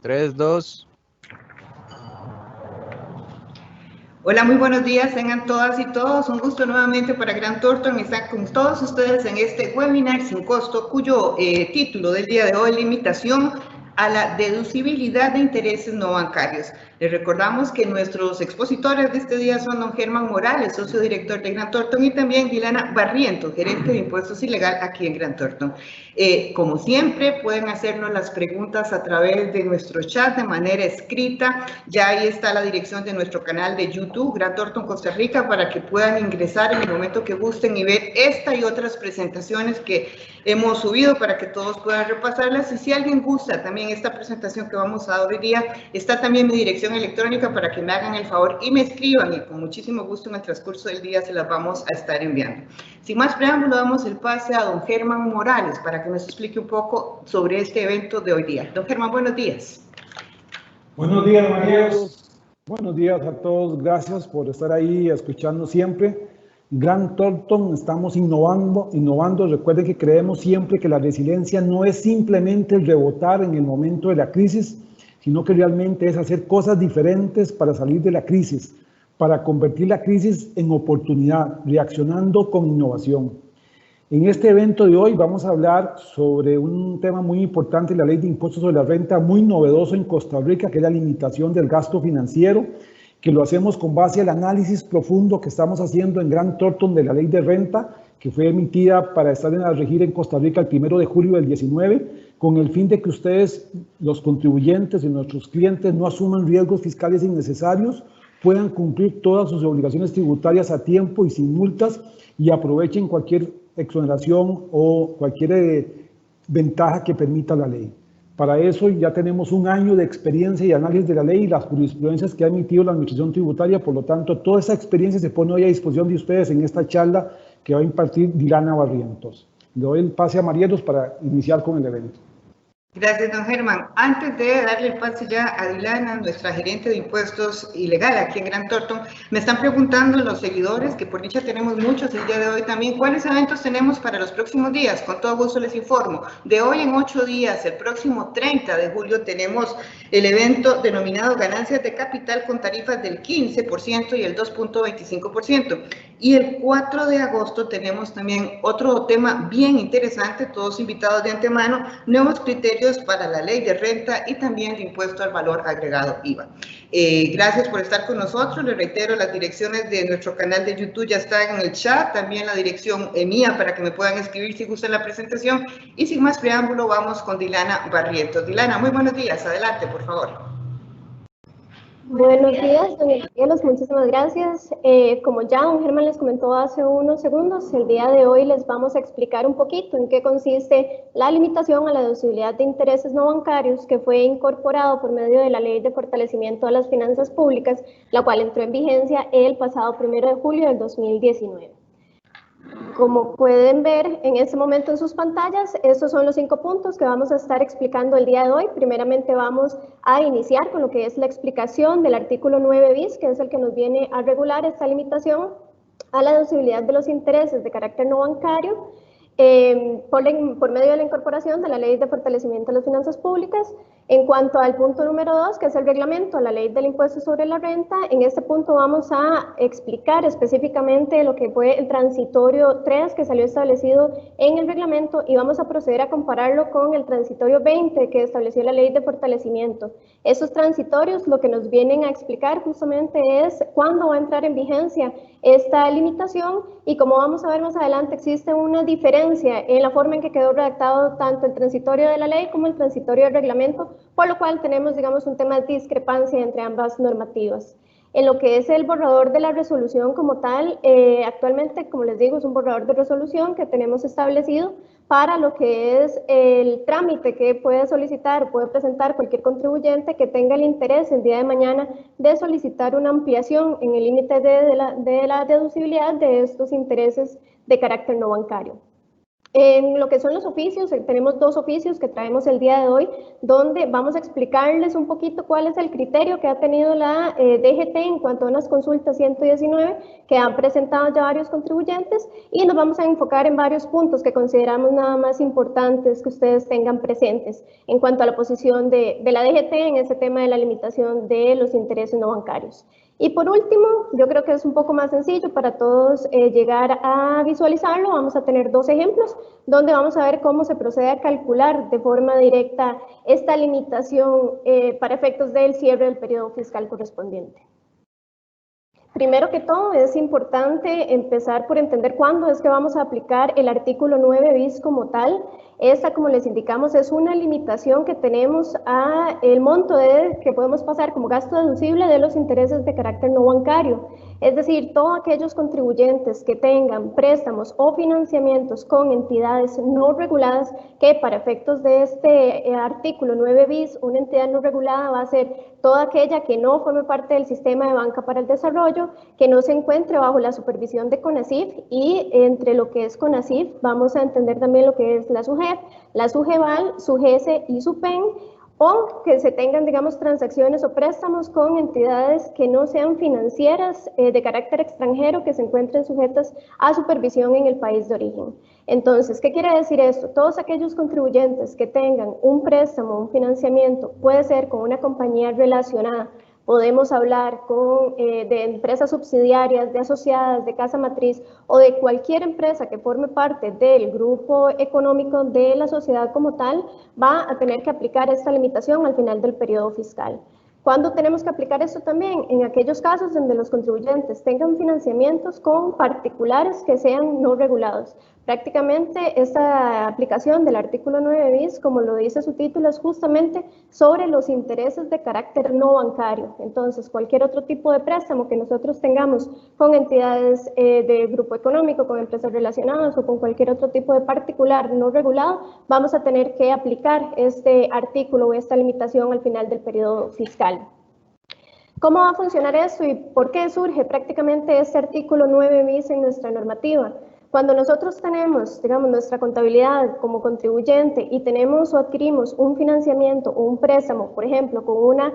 3, 2. Hola, muy buenos días, tengan todas y todos. Un gusto nuevamente para Grant Thornton estar con todos ustedes en este webinar sin costo, cuyo título del día de hoy, limitación a la deducibilidad de intereses no bancarios. Les recordamos que nuestros expositores de este día son don Germán Morales, socio director de Grant Thornton, y también Dilana Barrientos, gerente de impuestos y legal aquí en Grant Thornton. Como siempre, pueden hacernos las preguntas a través de nuestro chat de manera escrita. Ya ahí está la dirección de nuestro canal de YouTube, Grant Thornton Costa Rica, para que puedan ingresar en el momento que gusten y ver esta y otras presentaciones que hemos subido para que todos puedan repasarlas. Y si alguien gusta también esta presentación que vamos a dar hoy día, está también mi dirección electrónica para que me hagan el favor y me escriban, y con muchísimo gusto en el transcurso del día se las vamos a estar enviando. Sin más preámbulo, damos el pase a don Germán Morales para que nos explique un poco sobre este evento de hoy día. Don Germán, buenos días. Buenos días, María. Buenos días a todos. Gracias por estar ahí escuchando siempre. Grant Thornton, estamos innovando. Recuerden que creemos siempre que la resiliencia no es simplemente el rebotar en el momento de la crisis, sino que realmente es hacer cosas diferentes para salir de la crisis, para convertir la crisis en oportunidad, reaccionando con innovación. En este evento de hoy vamos a hablar sobre un tema muy importante, la ley de impuestos sobre la renta, muy novedoso en Costa Rica, que es la limitación del gasto financiero, que lo hacemos con base al análisis profundo que estamos haciendo en Grant Thornton de la ley de renta, que fue emitida para estar a regir en Costa Rica el 1 de julio del 19, con el fin de que ustedes, los contribuyentes y nuestros clientes, no asuman riesgos fiscales innecesarios, puedan cumplir todas sus obligaciones tributarias a tiempo y sin multas, y aprovechen cualquier exoneración o cualquier ventaja que permita la ley. Para eso ya tenemos un año de experiencia y análisis de la ley y las jurisprudencias que ha emitido la Administración Tributaria. Por lo tanto, toda esa experiencia se pone hoy a disposición de ustedes en esta charla que va a impartir Dilana Barrientos. Le doy el pase a Marielos para iniciar con el evento. Gracias, don Germán. Antes de darle el pase ya a Dilana, nuestra gerente de impuestos y legal aquí en Grant Thornton, me están preguntando los seguidores, que por dicha tenemos muchos el día de hoy también, ¿cuáles eventos tenemos para los próximos días? Con todo gusto les informo. De hoy en 8 días, el próximo 30 de julio, tenemos el evento denominado Ganancias de Capital con tarifas del 15% y el 2.25%. Y el 4 de agosto tenemos también otro tema bien interesante, todos invitados de antemano, nuevos criterios para la ley de renta y también el impuesto al valor agregado IVA. Gracias por estar con nosotros. Les reitero, las direcciones de nuestro canal de YouTube ya están en el chat, también la dirección mía para que me puedan escribir si gustan la presentación. Y sin más preámbulo, vamos con Dilana Barrientos. Dilana, muy buenos días. Adelante, por favor. Buenos días, don Marielos, muchísimas gracias. Como ya don Germán les comentó hace unos segundos, el día de hoy les vamos a explicar un poquito en qué consiste la limitación a la deducibilidad de intereses no bancarios que fue incorporado por medio de la Ley de Fortalecimiento de las Finanzas Públicas, la cual entró en vigencia el pasado 1 de julio del 2019. Como pueden ver en este momento en sus pantallas, estos son los 5 puntos que vamos a estar explicando el día de hoy. Primeramente vamos a iniciar con lo que es la explicación del artículo 9 bis, que es el que nos viene a regular esta limitación a la deducibilidad de los intereses de carácter no bancario por medio de la incorporación de la Ley de Fortalecimiento de las Finanzas Públicas. En cuanto al punto número 2, que es el reglamento, la Ley del Impuesto sobre la Renta, en este punto vamos a explicar específicamente lo que fue el transitorio 3 que salió establecido en el reglamento y vamos a proceder a compararlo con el transitorio 20 que estableció la Ley de Fortalecimiento. Esos transitorios lo que nos vienen a explicar justamente es cuándo va a entrar en vigencia esta limitación y como vamos a ver más adelante existe una diferencia en la forma en que quedó redactado tanto el transitorio de la ley como el transitorio del reglamento, por lo cual tenemos, digamos, un tema de discrepancia entre ambas normativas. En lo que es el borrador de la resolución como tal, actualmente, como les digo, es un borrador de resolución que tenemos establecido para lo que es el trámite que puede solicitar o puede presentar cualquier contribuyente que tenga el interés el día de mañana de solicitar una ampliación en el límite de la deducibilidad de estos intereses de carácter no bancario. En lo que son los oficios, tenemos 2 oficios que traemos el día de hoy, donde vamos a explicarles un poquito cuál es el criterio que ha tenido la DGT en cuanto a unas consultas 119 que han presentado ya varios contribuyentes, y nos vamos a enfocar en varios puntos que consideramos nada más importantes que ustedes tengan presentes en cuanto a la posición de la DGT en este tema de la limitación de los intereses no bancarios. Y por último, yo creo que es un poco más sencillo para todos llegar a visualizarlo. Vamos a tener 2 ejemplos donde vamos a ver cómo se procede a calcular de forma directa esta limitación para efectos del cierre del periodo fiscal correspondiente. Primero que todo, es importante empezar por entender cuándo es que vamos a aplicar el artículo 9 bis como tal. Esta, como les indicamos, es una limitación que tenemos a el monto que podemos pasar como gasto deducible de los intereses de carácter no bancario. Es decir, todos aquellos contribuyentes que tengan préstamos o financiamientos con entidades no reguladas, que para efectos de este artículo 9 bis, una entidad no regulada va a ser toda aquella que no forme parte del sistema de banca para el desarrollo, que no se encuentre bajo la supervisión de CONACYF, y entre lo que es CONACYF vamos a entender también lo que es la SUGEF, la SUGEVAL, SUGESE y SUPEN, o que se tengan, digamos, transacciones o préstamos con entidades que no sean financieras de carácter extranjero que se encuentren sujetas a supervisión en el país de origen. Entonces, ¿qué quiere decir esto? Todos aquellos contribuyentes que tengan un préstamo, un financiamiento, puede ser con una compañía relacionada, podemos hablar de empresas subsidiarias, de asociadas, de casa matriz o de cualquier empresa que forme parte del grupo económico de la sociedad como tal, va a tener que aplicar esta limitación al final del periodo fiscal. ¿Cuándo tenemos que aplicar esto también? En aquellos casos donde los contribuyentes tengan financiamientos con particulares que sean no regulados. Prácticamente esta aplicación del artículo 9 bis, como lo dice su título, es justamente sobre los intereses de carácter no bancario. Entonces, cualquier otro tipo de préstamo que nosotros tengamos con entidades de grupo económico, con empresas relacionadas o con cualquier otro tipo de particular no regulado, vamos a tener que aplicar este artículo o esta limitación al final del periodo fiscal. ¿Cómo va a funcionar esto y por qué surge prácticamente este artículo 9 bis en nuestra normativa? Cuando nosotros tenemos, digamos, nuestra contabilidad como contribuyente y tenemos o adquirimos un financiamiento o un préstamo, por ejemplo, con una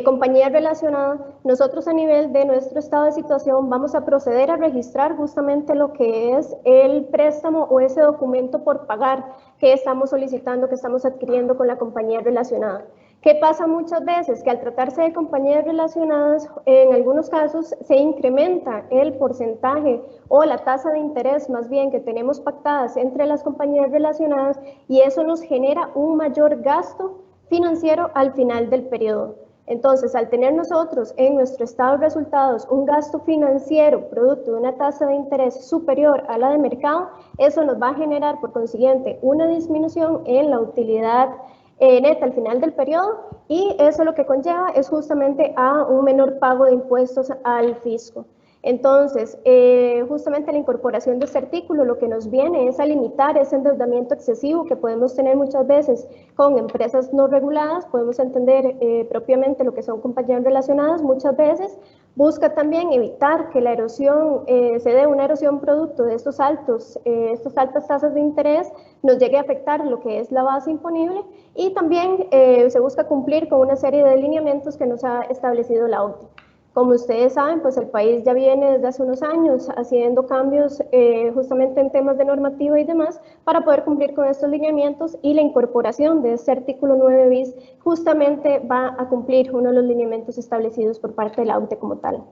compañía relacionada, nosotros a nivel de nuestro estado de situación vamos a proceder a registrar justamente lo que es el préstamo o ese documento por pagar que estamos solicitando, que estamos adquiriendo con la compañía relacionada. ¿Qué pasa muchas veces? Que al tratarse de compañías relacionadas, en algunos casos se incrementa el porcentaje o la tasa de interés más bien que tenemos pactadas entre las compañías relacionadas, y eso nos genera un mayor gasto financiero al final del periodo. Entonces, al tener nosotros en nuestro estado de resultados un gasto financiero producto de una tasa de interés superior a la de mercado, eso nos va a generar por consiguiente una disminución en la utilidad neta al final del periodo, y eso lo que conlleva es justamente a un menor pago de impuestos al fisco. Entonces, justamente la incorporación de este artículo lo que nos viene es a limitar ese endeudamiento excesivo que podemos tener muchas veces con empresas no reguladas. Podemos entender propiamente lo que son compañías relacionadas muchas veces. Busca también evitar que la erosión, se dé una erosión producto de estas altas tasas de interés, nos llegue a afectar lo que es la base imponible, y también se busca cumplir con una serie de lineamientos que nos ha establecido la OCDE. Como ustedes saben, pues el país ya viene desde hace unos años haciendo cambios justamente en temas de normativa y demás para poder cumplir con estos lineamientos, y la incorporación de este artículo 9 bis justamente va a cumplir uno de los lineamientos establecidos por parte de la OCDE como tal.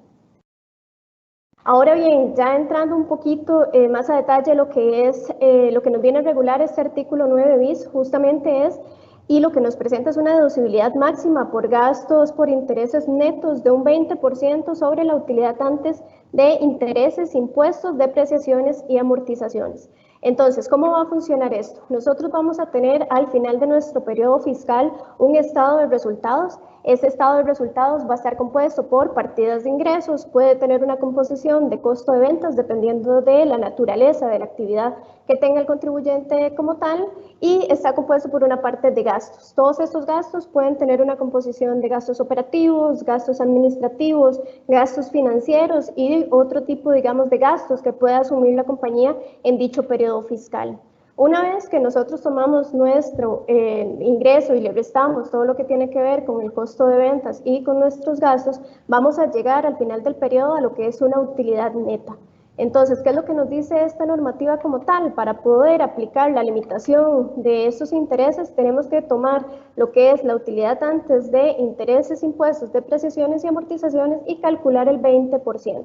Ahora bien, ya entrando un poquito más a detalle lo que nos viene a regular este artículo 9 bis, justamente es, y lo que nos presenta es una deducibilidad máxima por gastos por intereses netos de un 20% sobre la utilidad antes de intereses, impuestos, depreciaciones y amortizaciones. Entonces, ¿cómo va a funcionar esto? Nosotros vamos a tener al final de nuestro periodo fiscal un estado de resultados. Ese estado de resultados va a estar compuesto por partidas de ingresos, puede tener una composición de costo de ventas dependiendo de la naturaleza de la actividad que tenga el contribuyente como tal, y está compuesto por una parte de gastos. Todos estos gastos pueden tener una composición de gastos operativos, gastos administrativos, gastos financieros y otro tipo, digamos, de gastos que pueda asumir la compañía en dicho periodo fiscal. Una vez que nosotros tomamos nuestro ingreso y le restamos todo lo que tiene que ver con el costo de ventas y con nuestros gastos, vamos a llegar al final del periodo a lo que es una utilidad neta. Entonces, ¿qué es lo que nos dice esta normativa como tal? Para poder aplicar la limitación de estos intereses, tenemos que tomar lo que es la utilidad antes de intereses, impuestos, depreciaciones y amortizaciones y calcular el 20%.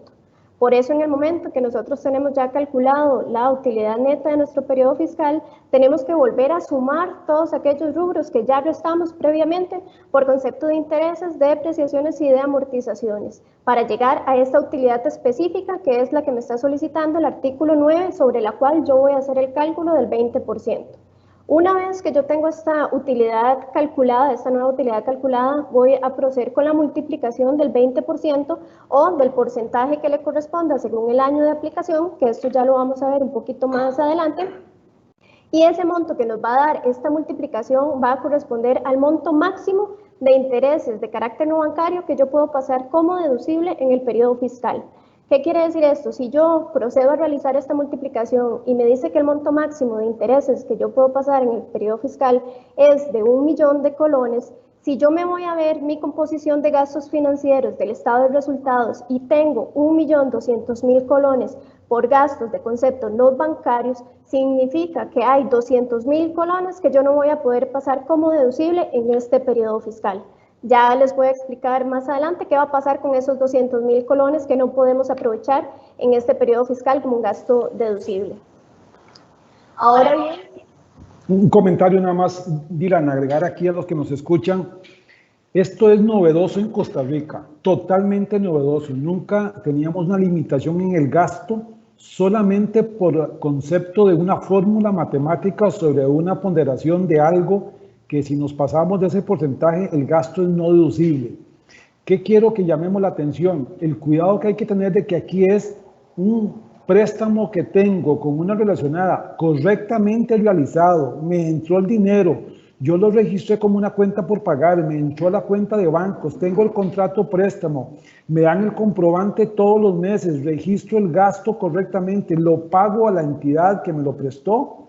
Por eso, en el momento que nosotros tenemos ya calculado la utilidad neta de nuestro periodo fiscal, tenemos que volver a sumar todos aquellos rubros que ya restamos previamente por concepto de intereses, de depreciaciones y de amortizaciones, para llegar a esta utilidad específica que es la que me está solicitando el artículo 9, sobre la cual yo voy a hacer el cálculo del 20%. Una vez que yo tengo esta utilidad calculada, esta nueva utilidad calculada, voy a proceder con la multiplicación del 20% o del porcentaje que le corresponda según el año de aplicación, que esto ya lo vamos a ver un poquito más adelante. Y ese monto que nos va a dar esta multiplicación va a corresponder al monto máximo de intereses de carácter no bancario que yo puedo pasar como deducible en el periodo fiscal. ¿Qué quiere decir esto? Si yo procedo a realizar esta multiplicación y me dice que el monto máximo de intereses que yo puedo pasar en el periodo fiscal es de 1.000.000 de colones, si yo me voy a ver mi composición de gastos financieros del estado de resultados y tengo 1.200.000 colones por gastos de concepto no bancarios, significa que hay 200.000 colones que yo no voy a poder pasar como deducible en este periodo fiscal. Ya les voy a explicar más adelante qué va a pasar con esos 200.000 colones que no podemos aprovechar en este periodo fiscal como un gasto deducible. Ahora bien, un comentario nada más, Dylan, agregar aquí a los que nos escuchan. Esto es novedoso en Costa Rica, totalmente novedoso. Nunca teníamos una limitación en el gasto solamente por concepto de una fórmula matemática sobre una ponderación de algo que si nos pasamos de ese porcentaje, el gasto es no deducible. ¿Qué quiero que llamemos la atención? El cuidado que hay que tener de que aquí es un préstamo que tengo con una relacionada correctamente realizado, me entró el dinero, yo lo registré como una cuenta por pagar, me entró a la cuenta de bancos, tengo el contrato préstamo, me dan el comprobante todos los meses, registro el gasto correctamente, lo pago a la entidad que me lo prestó,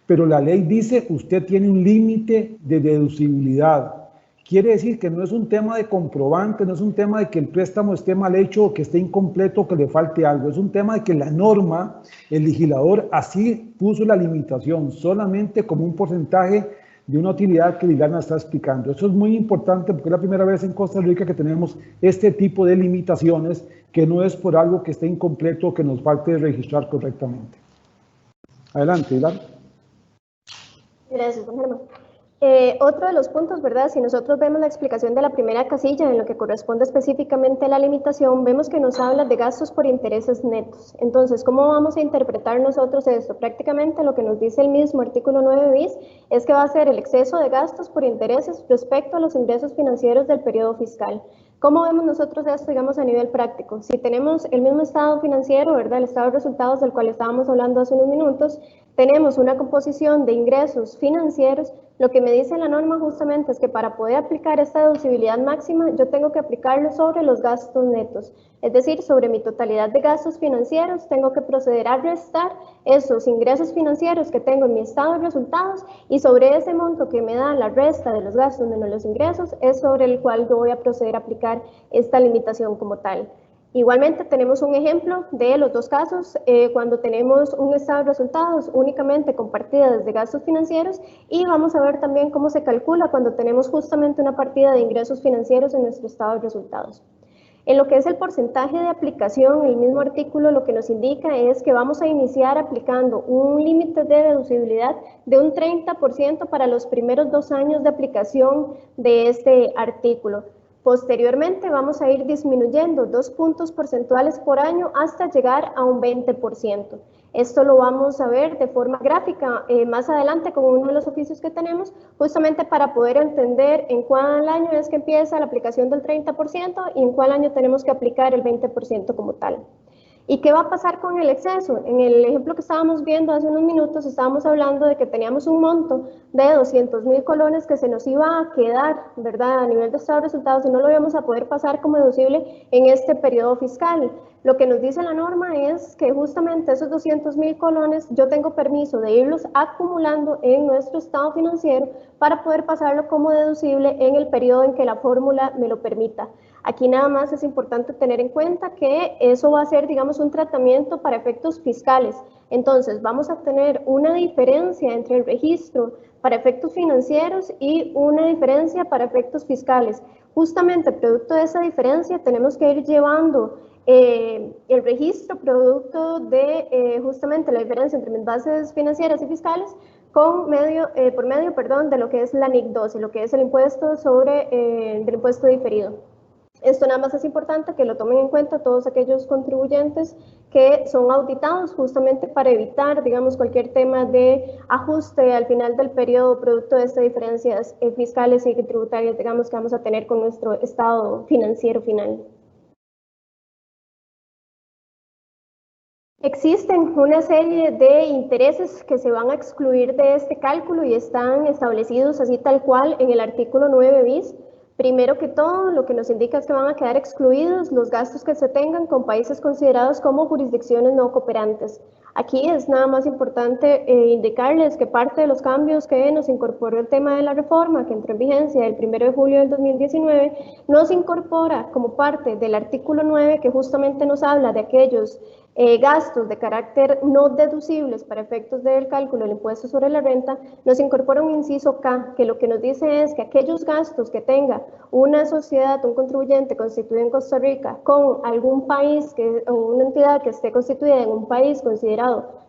pero la ley dice usted tiene un límite de deducibilidad. Quiere decir que no es un tema de comprobante, no es un tema de que el préstamo esté mal hecho o que esté incompleto o que le falte algo. Es un tema de que la norma, el legislador así puso la limitación, solamente como un porcentaje de una utilidad que Liliana está explicando. Eso es muy importante porque es la primera vez en Costa Rica que tenemos este tipo de limitaciones, que no es por algo que esté incompleto o que nos falte registrar correctamente. Adelante, Liliana. Gracias, don Germán. Otro de los puntos, ¿verdad? Si nosotros vemos la explicación de la primera casilla en lo que corresponde específicamente a la limitación, vemos que nos habla de gastos por intereses netos. Entonces, ¿cómo vamos a interpretar nosotros esto? Prácticamente lo que nos dice el mismo artículo 9 bis es que va a ser el exceso de gastos por intereses respecto a los ingresos financieros del periodo fiscal. ¿Cómo vemos nosotros esto, digamos, a nivel práctico? Si tenemos el mismo estado financiero, ¿verdad? El estado de resultados del cual estábamos hablando hace unos minutos, tenemos una composición de ingresos financieros, lo que me dice la norma justamente es que para poder aplicar esta deducibilidad máxima, yo tengo que aplicarlo sobre los gastos netos, es decir, sobre mi totalidad de gastos financieros, tengo que proceder a restar esos ingresos financieros que tengo en mi estado de resultados y sobre ese monto que me da la resta de los gastos menos los ingresos, es sobre el cual yo voy a proceder a aplicar esta limitación como tal. Igualmente tenemos un ejemplo de los dos casos, cuando tenemos un estado de resultados únicamente con partidas de gastos financieros y vamos a ver también cómo se calcula cuando tenemos justamente una partida de ingresos financieros en nuestro estado de resultados. En lo que es el porcentaje de aplicación, el mismo artículo lo que nos indica es que vamos a iniciar aplicando un límite de deducibilidad de un 30% para los primeros 2 años de aplicación de este artículo. Posteriormente vamos a ir disminuyendo 2 puntos porcentuales por año hasta llegar a un 20%. Esto lo vamos a ver de forma gráfica más adelante con uno de los oficios que tenemos, justamente para poder entender en cuál año es que empieza la aplicación del 30% y en cuál año tenemos que aplicar el 20% como tal. ¿Y qué va a pasar con el exceso? En el ejemplo que estábamos viendo hace unos minutos, estábamos hablando de que teníamos un monto de 200.000 colones que se nos iba a quedar, ¿verdad? A nivel de estado de resultados, y no lo íbamos a poder pasar como deducible en este periodo fiscal. Lo que nos dice la norma es que justamente esos 200.000 colones yo tengo permiso de irlos acumulando en nuestro estado financiero para poder pasarlo como deducible en el periodo en que la fórmula me lo permita. Aquí nada más es importante tener en cuenta que eso va a ser, digamos, un tratamiento para efectos fiscales. Entonces, vamos a tener una diferencia entre el registro para efectos financieros y una diferencia para efectos fiscales. Justamente, producto de esa diferencia, tenemos que ir llevando el registro producto de justamente la diferencia entre mis bases financieras y fiscales por medio de lo que es la NIC 12, lo que es el impuesto del impuesto diferido. Esto nada más es importante que lo tomen en cuenta todos aquellos contribuyentes que son auditados justamente para evitar, digamos, cualquier tema de ajuste al final del periodo producto de estas diferencias fiscales y tributarias, digamos, que vamos a tener con nuestro estado financiero final. Existen una serie de intereses que se van a excluir de este cálculo y están establecidos así tal cual en el artículo 9 bis. Primero que todo, lo que nos indica es que van a quedar excluidos los gastos que se tengan con países considerados como jurisdicciones no cooperantes. Aquí es nada más importante indicarles que parte de los cambios que nos incorporó el tema de la reforma, que entró en vigencia el 1 de julio del 2019, nos incorpora como parte del artículo 9, que justamente nos habla de aquellos gastos de carácter no deducibles para efectos del cálculo del impuesto sobre la renta, nos incorpora un inciso K, que lo que nos dice es que aquellos gastos que tenga una sociedad, un contribuyente constituido en Costa Rica con algún país o una entidad que esté constituida en un país considerado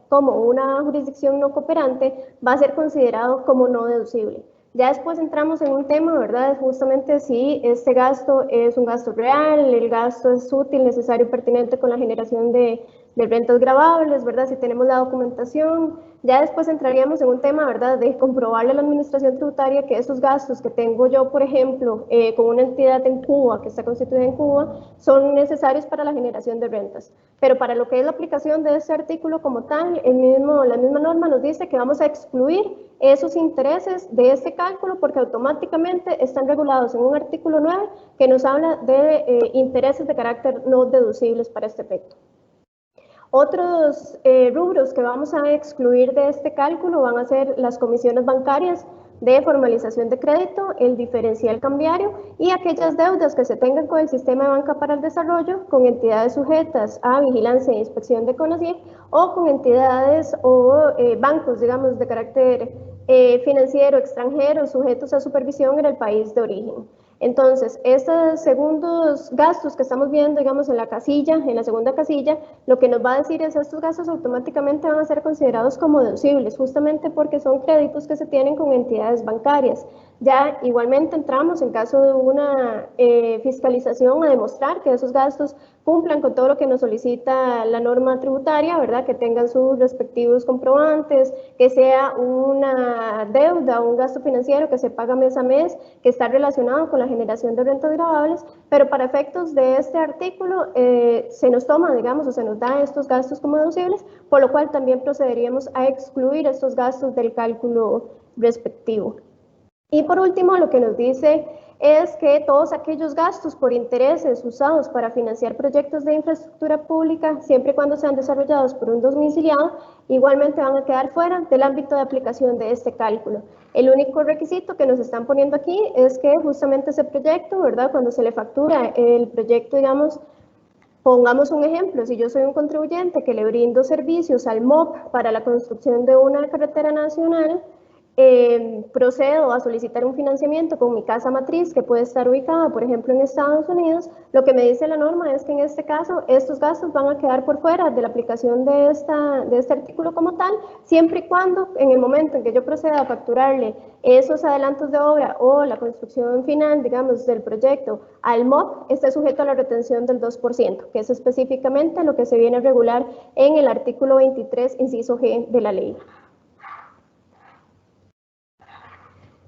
como una jurisdicción no cooperante, va a ser considerado como no deducible. Ya después entramos en un tema, ¿verdad? Justamente si este gasto es un gasto real, el gasto es útil, necesario y pertinente con la generación de rentas gravables, ¿verdad? Si tenemos la documentación. Ya después entraríamos en un tema, ¿verdad?, de comprobarle a la administración tributaria que esos gastos que tengo yo, por ejemplo, con una entidad en Cuba, que está constituida en Cuba, son necesarios para la generación de rentas. Pero para lo que es la aplicación de este artículo como tal, la misma norma nos dice que vamos a excluir esos intereses de este cálculo porque automáticamente están regulados en un artículo 9 que nos habla de intereses de carácter no deducibles para este efecto. Otros rubros que vamos a excluir de este cálculo van a ser las comisiones bancarias de formalización de crédito, el diferencial cambiario y aquellas deudas que se tengan con el sistema de banca para el desarrollo, con entidades sujetas a vigilancia e inspección de CONACYT o con entidades o bancos, digamos, de carácter financiero extranjero sujetos a supervisión en el país de origen. Entonces, estos segundos gastos que estamos viendo, digamos, en la segunda casilla, lo que nos va a decir es que estos gastos automáticamente van a ser considerados como deducibles, justamente porque son créditos que se tienen con entidades bancarias. Ya igualmente entramos en caso de una fiscalización a demostrar que esos gastos cumplan con todo lo que nos solicita la norma tributaria, ¿verdad? Que tengan sus respectivos comprobantes, que sea una deuda o un gasto financiero que se paga mes a mes, que está relacionado con la generación de rentas gravables, pero para efectos de este artículo se nos toma, digamos, o se nos da estos gastos como deducibles, por lo cual también procederíamos a excluir estos gastos del cálculo respectivo. Y por último, lo que nos dice es que todos aquellos gastos por intereses usados para financiar proyectos de infraestructura pública, siempre y cuando sean desarrollados por un domiciliado, igualmente van a quedar fuera del ámbito de aplicación de este cálculo. El único requisito que nos están poniendo aquí es que justamente ese proyecto, ¿verdad?, cuando se le factura el proyecto, digamos, pongamos un ejemplo, si yo soy un contribuyente que le brindo servicios al MOP para la construcción de una carretera nacional, procedo a solicitar un financiamiento con mi casa matriz que puede estar ubicada, por ejemplo, en Estados Unidos, lo que me dice la norma es que en este caso estos gastos van a quedar por fuera de la aplicación de este artículo como tal, siempre y cuando en el momento en que yo proceda a facturarle esos adelantos de obra o la construcción final, digamos, del proyecto al MOP, esté sujeto a la retención del 2%, que es específicamente lo que se viene a regular en el artículo 23, inciso G de la ley.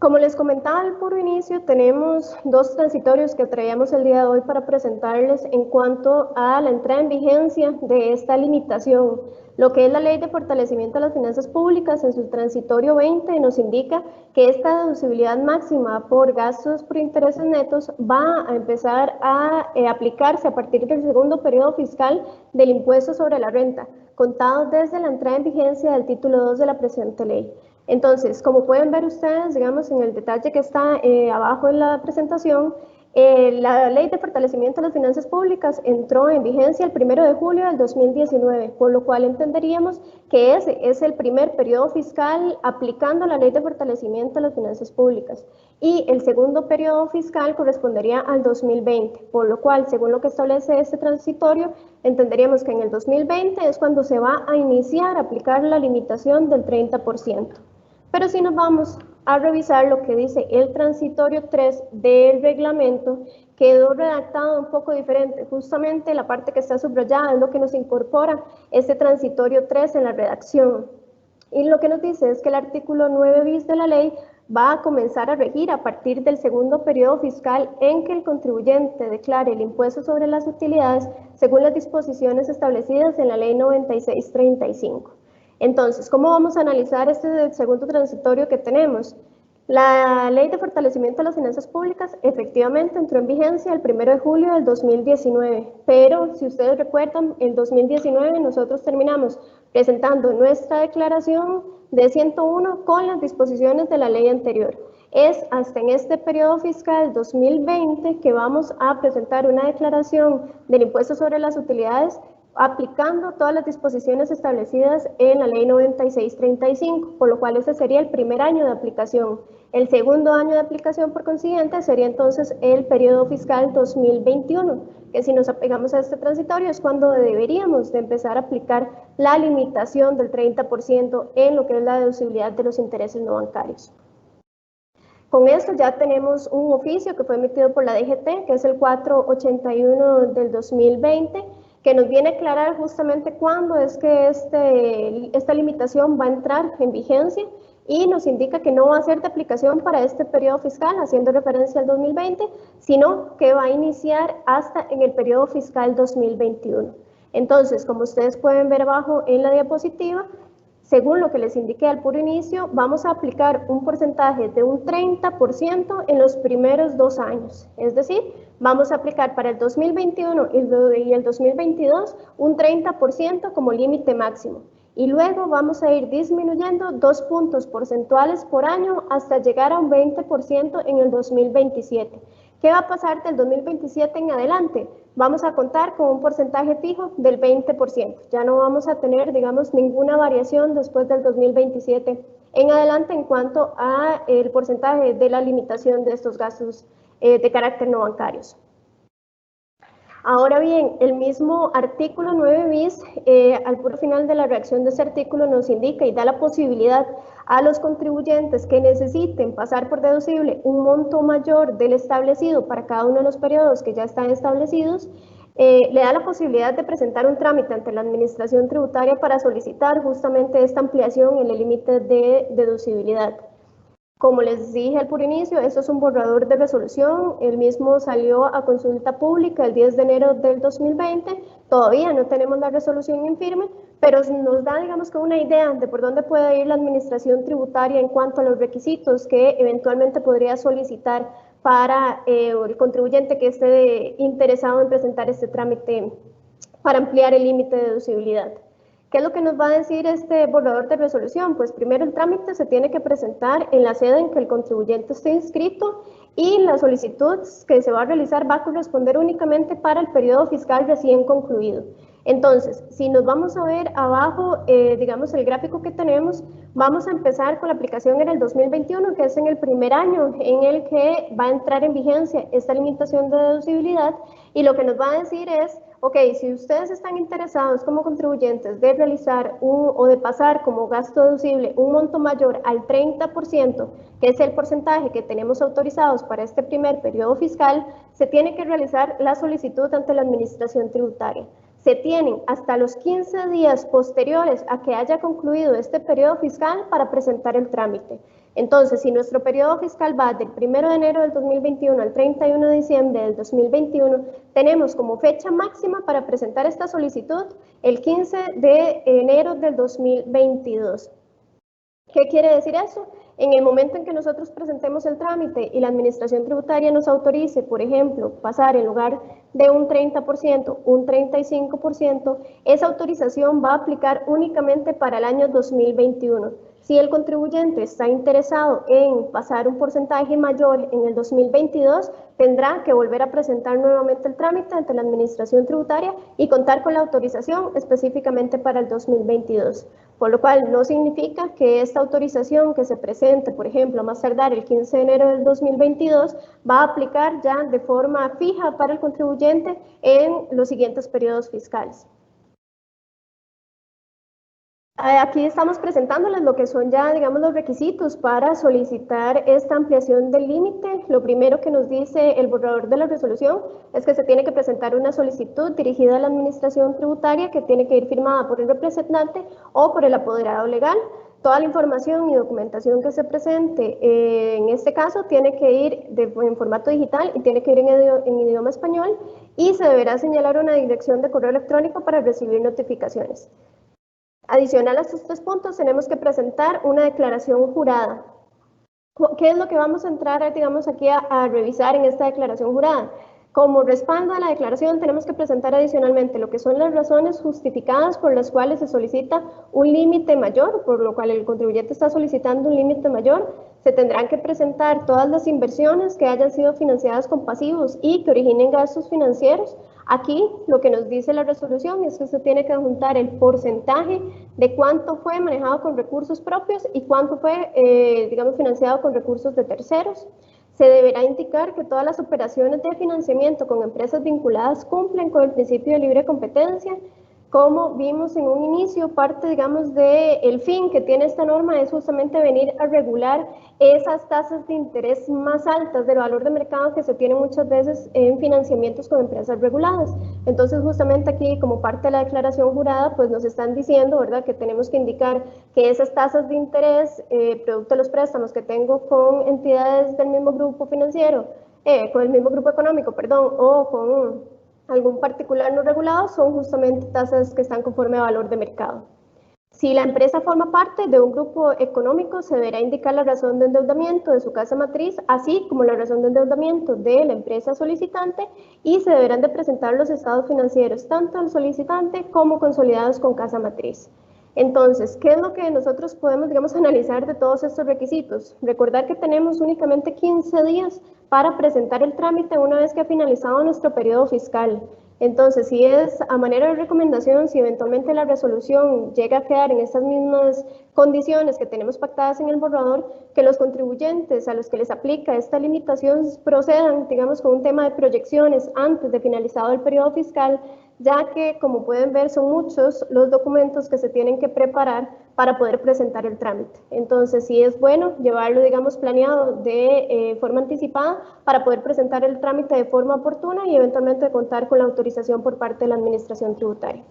Como les comentaba al puro inicio, tenemos dos transitorios que traíamos el día de hoy para presentarles en cuanto a la entrada en vigencia de esta limitación. Lo que es la Ley de Fortalecimiento de las Finanzas Públicas, en su transitorio 20, nos indica que esta deducibilidad máxima por gastos por intereses netos va a empezar a aplicarse a partir del segundo periodo fiscal del impuesto sobre la renta, contado desde la entrada en vigencia del título 2 de la presente ley. Entonces, como pueden ver ustedes, digamos, en el detalle que está abajo en la presentación, la Ley de Fortalecimiento de las Finanzas Públicas entró en vigencia el 1 de julio del 2019, por lo cual entenderíamos que ese es el primer periodo fiscal aplicando la Ley de Fortalecimiento de las Finanzas Públicas. Y el segundo periodo fiscal correspondería al 2020, por lo cual, según lo que establece este transitorio, entenderíamos que en el 2020 es cuando se va a iniciar a aplicar la limitación del 30%. Pero si nos vamos a revisar lo que dice el transitorio 3 del reglamento, quedó redactado un poco diferente. Justamente la parte que está subrayada es lo que nos incorpora este transitorio 3 en la redacción. Y lo que nos dice es que el artículo 9 bis de la ley va a comenzar a regir a partir del segundo periodo fiscal en que el contribuyente declare el impuesto sobre las utilidades según las disposiciones establecidas en la ley 9635. Entonces, ¿cómo vamos a analizar este segundo transitorio que tenemos? La Ley de Fortalecimiento de las Finanzas Públicas efectivamente entró en vigencia el 1 de julio del 2019, pero si ustedes recuerdan, en 2019 nosotros terminamos presentando nuestra declaración de 101 con las disposiciones de la ley anterior. Es hasta en este periodo fiscal 2020 que vamos a presentar una declaración del impuesto sobre las utilidades aplicando todas las disposiciones establecidas en la ley 9635, por lo cual ese sería el primer año de aplicación. El segundo año de aplicación, por consiguiente, sería entonces el periodo fiscal 2021, que si nos apegamos a este transitorio es cuando deberíamos de empezar a aplicar la limitación del 30% en lo que es la deducibilidad de los intereses no bancarios. Con esto ya tenemos un oficio que fue emitido por la DGT, que es el 481 del 2020, que nos viene a aclarar justamente cuándo es que esta limitación va a entrar en vigencia y nos indica que no va a ser de aplicación para este periodo fiscal, haciendo referencia al 2020, sino que va a iniciar hasta en el periodo fiscal 2021. Entonces, como ustedes pueden ver abajo en la diapositiva, según lo que les indiqué al puro inicio, vamos a aplicar un porcentaje de un 30% en los primeros 2 años. Es decir, vamos a aplicar para el 2021 y el 2022 un 30% como límite máximo. Y luego vamos a ir disminuyendo 2 puntos porcentuales por año hasta llegar a un 20% en el 2027. ¿Qué va a pasar del 2027 en adelante? Vamos a contar con un porcentaje fijo del 20%. Ya no vamos a tener, digamos, ninguna variación después del 2027 en adelante en cuanto a el porcentaje de la limitación de estos gastos de carácter no bancarios. Ahora bien, el mismo artículo 9 bis, al puro final de la redacción de ese artículo nos indica y da la posibilidad a los contribuyentes que necesiten pasar por deducible un monto mayor del establecido para cada uno de los periodos que ya están establecidos, le da la posibilidad de presentar un trámite ante la Administración Tributaria para solicitar justamente esta ampliación en el límite de deducibilidad. Como les dije al puro inicio, esto es un borrador de resolución, el mismo salió a consulta pública el 10 de enero del 2020, todavía no tenemos la resolución en firme, pero nos da, digamos, que una idea de por dónde puede ir la Administración Tributaria en cuanto a los requisitos que eventualmente podría solicitar para el contribuyente que esté interesado en presentar este trámite para ampliar el límite de deducibilidad. ¿Qué es lo que nos va a decir este borrador de resolución? Pues primero el trámite se tiene que presentar en la sede en que el contribuyente esté inscrito y la solicitud que se va a realizar va a corresponder únicamente para el periodo fiscal recién concluido. Entonces, si nos vamos a ver abajo, digamos, el gráfico que tenemos, vamos a empezar con la aplicación en el 2021, que es en el primer año en el que va a entrar en vigencia esta limitación de deducibilidad, y lo que nos va a decir es, ok, si ustedes están interesados como contribuyentes de realizar o de pasar como gasto deducible un monto mayor al 30%, que es el porcentaje que tenemos autorizados para este primer periodo fiscal, se tiene que realizar la solicitud ante la Administración Tributaria. Se tienen hasta los 15 días posteriores a que haya concluido este periodo fiscal para presentar el trámite. Entonces, si nuestro periodo fiscal va del 1 de enero del 2021 al 31 de diciembre del 2021, tenemos como fecha máxima para presentar esta solicitud el 15 de enero del 2022. ¿Qué quiere decir eso? En el momento en que nosotros presentemos el trámite y la administración tributaria nos autorice, por ejemplo, pasar en lugar de un 30%, un 35%, esa autorización va a aplicar únicamente para el año 2021. Si el contribuyente está interesado en pasar un porcentaje mayor en el 2022, tendrá que volver a presentar nuevamente el trámite ante la administración tributaria y contar con la autorización específicamente para el 2022. Por lo cual no significa que esta autorización que se presente, por ejemplo, a más tardar el 15 de enero del 2022, va a aplicar ya de forma fija para el contribuyente en los siguientes periodos fiscales. Aquí estamos presentándoles lo que son ya, digamos, los requisitos para solicitar esta ampliación del límite. Lo primero que nos dice el borrador de la resolución es que se tiene que presentar una solicitud dirigida a la administración tributaria que tiene que ir firmada por el representante o por el apoderado legal. Toda la información y documentación que se presente en este caso tiene que ir en formato digital y tiene que ir en idioma español y se deberá señalar una dirección de correo electrónico para recibir notificaciones. Adicional a estos 3 puntos, tenemos que presentar una declaración jurada. ¿Qué es lo que vamos a entrar, digamos, aquí a revisar en esta declaración jurada? Como respaldo a la declaración, tenemos que presentar adicionalmente lo que son las razones justificadas por las cuales se solicita un límite mayor, por lo cual el contribuyente está solicitando un límite mayor. Se tendrán que presentar todas las inversiones que hayan sido financiadas con pasivos y que originen gastos financieros. Aquí lo que nos dice la resolución es que se tiene que adjuntar el porcentaje de cuánto fue manejado con recursos propios y cuánto fue, digamos, financiado con recursos de terceros. Se deberá indicar que todas las operaciones de financiamiento con empresas vinculadas cumplen con el principio de libre competencia. Como vimos en un inicio, parte, digamos, del fin que tiene esta norma es justamente venir a regular esas tasas de interés más altas del valor de mercado que se tienen muchas veces en financiamientos con empresas reguladas. Entonces, justamente aquí, como parte de la declaración jurada, pues nos están diciendo, ¿verdad?, que tenemos que indicar que esas tasas de interés, producto de los préstamos que tengo con entidades del mismo grupo financiero, con el mismo grupo económico, perdón, o con algún particular no regulado, son justamente tasas que están conforme a valor de mercado. Si la empresa forma parte de un grupo económico, se deberá indicar la razón de endeudamiento de su casa matriz, así como la razón de endeudamiento de la empresa solicitante, y se deberán de presentar los estados financieros, tanto del solicitante como consolidados con casa matriz. Entonces, ¿qué es lo que nosotros podemos, digamos, analizar de todos estos requisitos? Recordar que tenemos únicamente 15 días para presentar el trámite una vez que ha finalizado nuestro periodo fiscal. Entonces, si es a manera de recomendación, si eventualmente la resolución llega a quedar en estas mismas condiciones que tenemos pactadas en el borrador, que los contribuyentes a los que les aplica esta limitación procedan, digamos, con un tema de proyecciones antes de finalizado el periodo fiscal, ya que, como pueden ver, son muchos los documentos que se tienen que preparar para poder presentar el trámite. Entonces, sí es bueno llevarlo, digamos, planeado de forma anticipada para poder presentar el trámite de forma oportuna y eventualmente contar con la autorización por parte de la Administración Tributaria.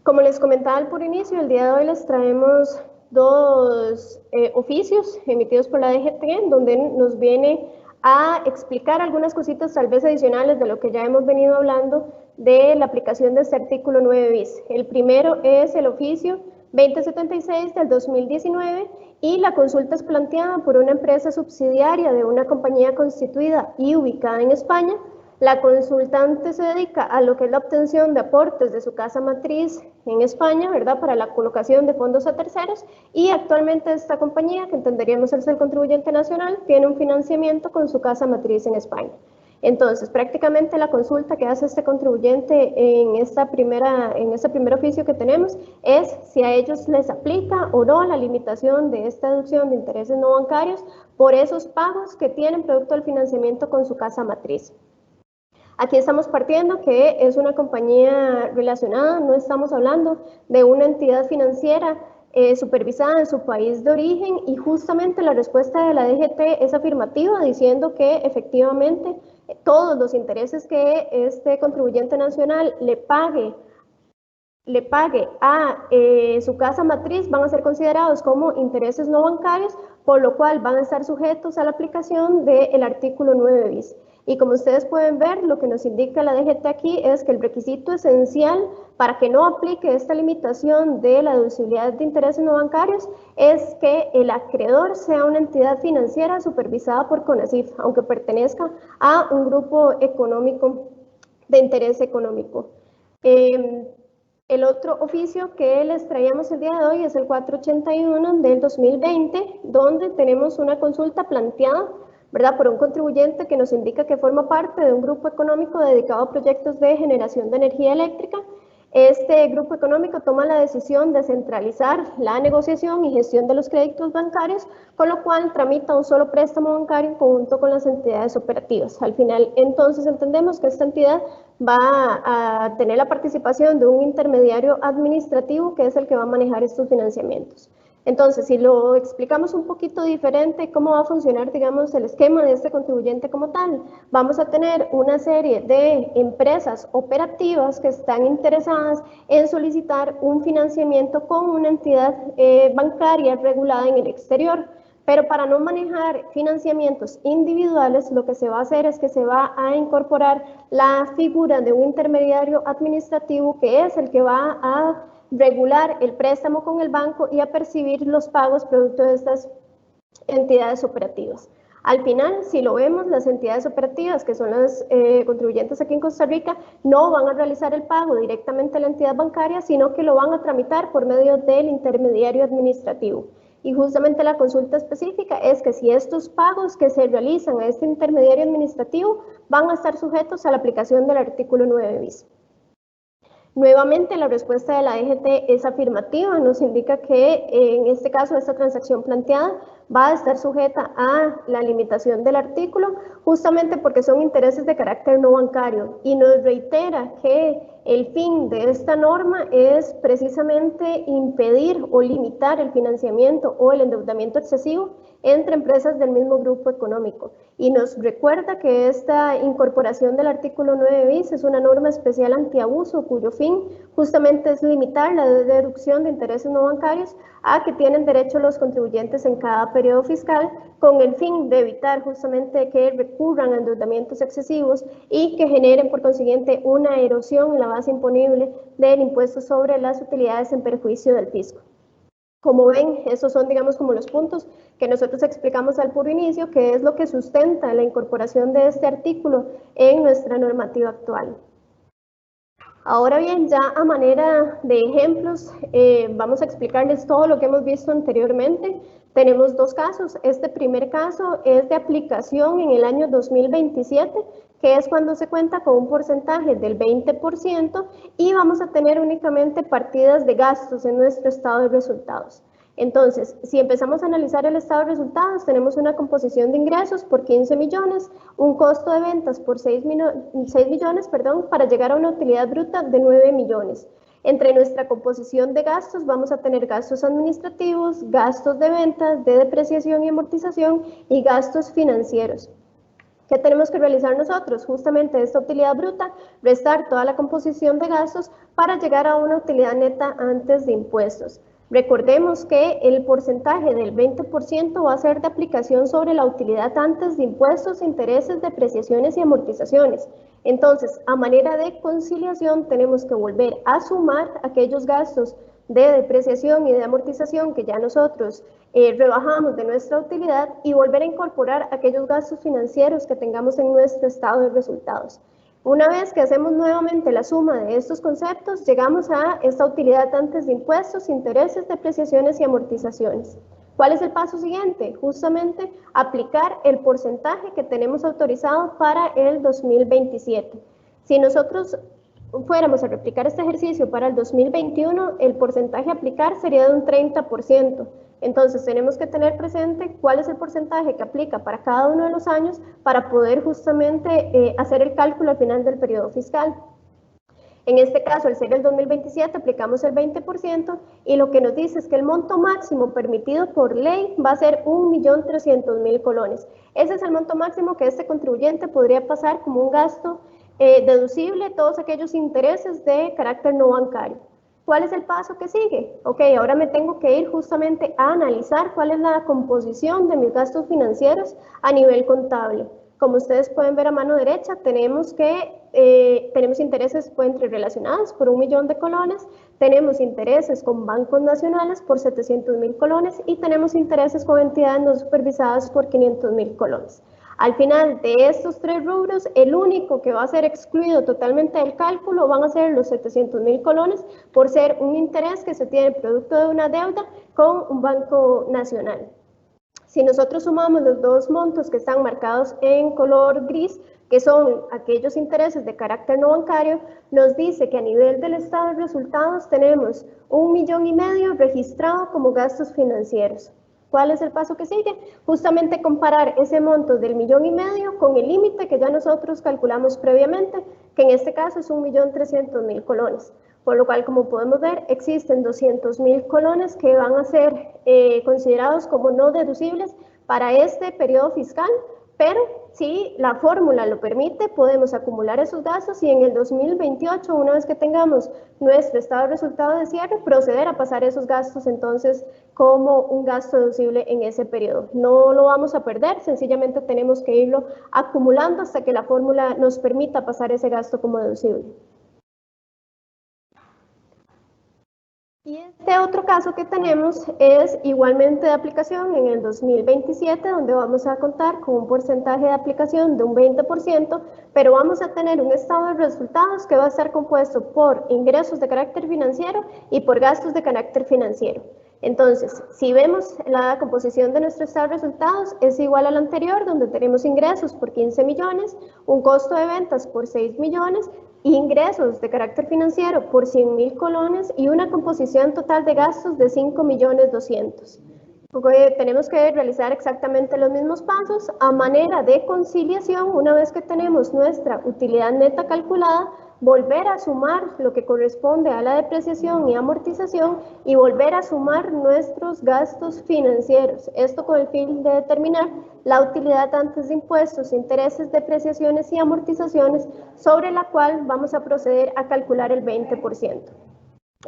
Como les comentaba por inicio, el día de hoy les traemos 2 oficios emitidos por la DGT, donde nos viene a explicar algunas cositas tal vez adicionales de lo que ya hemos venido hablando de la aplicación de este artículo 9 bis. El primero es el oficio 2076 del 2019 y la consulta es planteada por una empresa subsidiaria de una compañía constituida y ubicada en España. La consultante se dedica a lo que es la obtención de aportes de su casa matriz en España, ¿verdad?, para la colocación de fondos a terceros, y actualmente esta compañía, que entenderíamos es el contribuyente nacional, tiene un financiamiento con su casa matriz en España. Entonces, prácticamente la consulta que hace este contribuyente en este primer oficio que tenemos es si a ellos les aplica o no la limitación de esta deducción de intereses no bancarios por esos pagos que tienen producto del financiamiento con su casa matriz. Aquí estamos partiendo que es una compañía relacionada, no estamos hablando de una entidad financiera supervisada en su país de origen, y justamente la respuesta de la DGT es afirmativa, diciendo que efectivamente todos los intereses que este contribuyente nacional le pague le pague a su casa matriz van a ser considerados como intereses no bancarios, por lo cual van a estar sujetos a la aplicación del artículo 9 bis. Y como ustedes pueden ver, lo que nos indica la DGT aquí es que el requisito esencial para que no aplique esta limitación de la deducibilidad de intereses no bancarios es que el acreedor sea una entidad financiera supervisada por CONACYT, aunque pertenezca a un grupo económico de interés económico. El otro oficio que les traíamos el día de hoy es el 481 del 2020, donde tenemos una consulta planteada, ¿verdad?, por un contribuyente que nos indica que forma parte de un grupo económico dedicado a proyectos de generación de energía eléctrica. Este grupo económico toma la decisión de centralizar la negociación y gestión de los créditos bancarios, con lo cual tramita un solo préstamo bancario en conjunto con las entidades operativas. Al final, entonces, entendemos que esta entidad va a tener la participación de un intermediario administrativo que es el que va a manejar estos financiamientos. Entonces, si lo explicamos un poquito diferente, ¿cómo va a funcionar, digamos, el esquema de este contribuyente como tal? Vamos a tener una serie de empresas operativas que están interesadas en solicitar un financiamiento con una entidad bancaria regulada en el exterior. Pero para no manejar financiamientos individuales, lo que se va a hacer es que se va a incorporar la figura de un intermediario administrativo que es el que va a regular el préstamo con el banco y a percibir los pagos producto de estas entidades operativas. Al final, si lo vemos, las entidades operativas, que son los contribuyentes aquí en Costa Rica, no van a realizar el pago directamente a la entidad bancaria, sino que lo van a tramitar por medio del intermediario administrativo. Y justamente la consulta específica es que si estos pagos que se realizan a este intermediario administrativo van a estar sujetos a la aplicación del artículo 9 bis. Nuevamente, la respuesta de la DGT es afirmativa, nos indica que en este caso esta transacción planteada va a estar sujeta a la limitación del artículo, justamente porque son intereses de carácter no bancario, y nos reitera que el fin de esta norma es precisamente impedir o limitar el financiamiento o el endeudamiento excesivo entre empresas del mismo grupo económico. Y nos recuerda que esta incorporación del artículo 9 bis es una norma especial antiabuso, cuyo fin justamente es limitar la deducción de intereses no bancarios a que tienen derecho los contribuyentes en cada periodo fiscal, con el fin de evitar justamente que recurran a endeudamientos excesivos y que generen por consiguiente una erosión en la base imponible del impuesto sobre las utilidades en perjuicio del fisco. Como ven, esos son, digamos, como los puntos que nosotros explicamos al puro inicio, que es lo que sustenta la incorporación de este artículo en nuestra normativa actual. Ahora bien, ya a manera de ejemplos, vamos a explicarles todo lo que hemos visto anteriormente. Tenemos dos casos. Este primer caso es de aplicación en el año 2027, que es cuando se cuenta con un porcentaje del 20% y vamos a tener únicamente partidas de gastos en nuestro estado de resultados. Entonces, si empezamos a analizar el estado de resultados, tenemos una composición de ingresos por 15 millones, un costo de ventas por 6 millones, para llegar a una utilidad bruta de 9 millones. Entre nuestra composición de gastos vamos a tener gastos administrativos, gastos de ventas, de depreciación y amortización y gastos financieros. ¿Qué tenemos que realizar nosotros? Justamente esta utilidad bruta, restar toda la composición de gastos para llegar a una utilidad neta antes de impuestos. Recordemos que el porcentaje del 20% va a ser de aplicación sobre la utilidad antes de impuestos, intereses, depreciaciones y amortizaciones. Entonces, a manera de conciliación, tenemos que volver a sumar aquellos gastos de depreciación y de amortización que ya nosotros rebajamos de nuestra utilidad y volver a incorporar aquellos gastos financieros que tengamos en nuestro estado de resultados. Una vez que hacemos nuevamente la suma de estos conceptos, llegamos a esta utilidad antes de impuestos, intereses, depreciaciones y amortizaciones. ¿Cuál es el paso siguiente? Justamente aplicar el porcentaje que tenemos autorizado para el 2027. Si nosotros fuéramos a replicar este ejercicio para el 2021, el porcentaje a aplicar sería de un 30%. Entonces tenemos que tener presente cuál es el porcentaje que aplica para cada uno de los años para poder justamente hacer el cálculo al final del periodo fiscal. En este caso, al ser el 2027, aplicamos el 20% y lo que nos dice es que el monto máximo permitido por ley va a ser 1.300.000 colones. Ese es el monto máximo que este contribuyente podría pasar como un gasto deducible, todos aquellos intereses de carácter no bancario. ¿Cuál es el paso que sigue? Ok, ahora me tengo que ir justamente a analizar cuál es la composición de mis gastos financieros a nivel contable. Como ustedes pueden ver a mano derecha, tenemos intereses relacionados por 1.000.000 de colones, tenemos intereses con bancos nacionales por 700.000 colones y tenemos intereses con entidades no supervisadas por 500.000 colones. Al final de estos tres rubros, el único que va a ser excluido totalmente del cálculo van a ser los 700.000 colones por ser un interés que se tiene producto de una deuda con un banco nacional. Si nosotros sumamos los dos montos que están marcados en color gris, que son aquellos intereses de carácter no bancario, nos dice que a nivel del estado de resultados tenemos 1.5 millones registrado como gastos financieros. ¿Cuál es el paso que sigue? Justamente comparar ese monto del 1.5 millones con el límite que ya nosotros calculamos previamente, que en este caso es 1.300.000 colones. Por lo cual, como podemos ver, existen 200.000 colones que van a ser considerados como no deducibles para este periodo fiscal, pero si la fórmula lo permite, podemos acumular esos gastos y en el 2028, una vez que tengamos nuestro estado de resultado de cierre, proceder a pasar esos gastos entonces como un gasto deducible en ese periodo. No lo vamos a perder, sencillamente tenemos que irlo acumulando hasta que la fórmula nos permita pasar ese gasto como deducible. Y este otro caso que tenemos es igualmente de aplicación en el 2027, donde vamos a contar con un porcentaje de aplicación de un 20%, pero vamos a tener un estado de resultados que va a estar compuesto por ingresos de carácter financiero y por gastos de carácter financiero. Entonces, si vemos la composición de nuestro estado de resultados, es igual al anterior, donde tenemos ingresos por 15 millones, un costo de ventas por 6 millones, ingresos de carácter financiero por 100.000 colones y una composición total de gastos de 5.200.000. Tenemos que realizar exactamente los mismos pasos a manera de conciliación. Una vez que tenemos nuestra utilidad neta calculada, volver a sumar lo que corresponde a la depreciación y amortización y volver a sumar nuestros gastos financieros. Esto con el fin de determinar la utilidad antes de impuestos, intereses, depreciaciones y amortizaciones, sobre la cual vamos a proceder a calcular el 20%.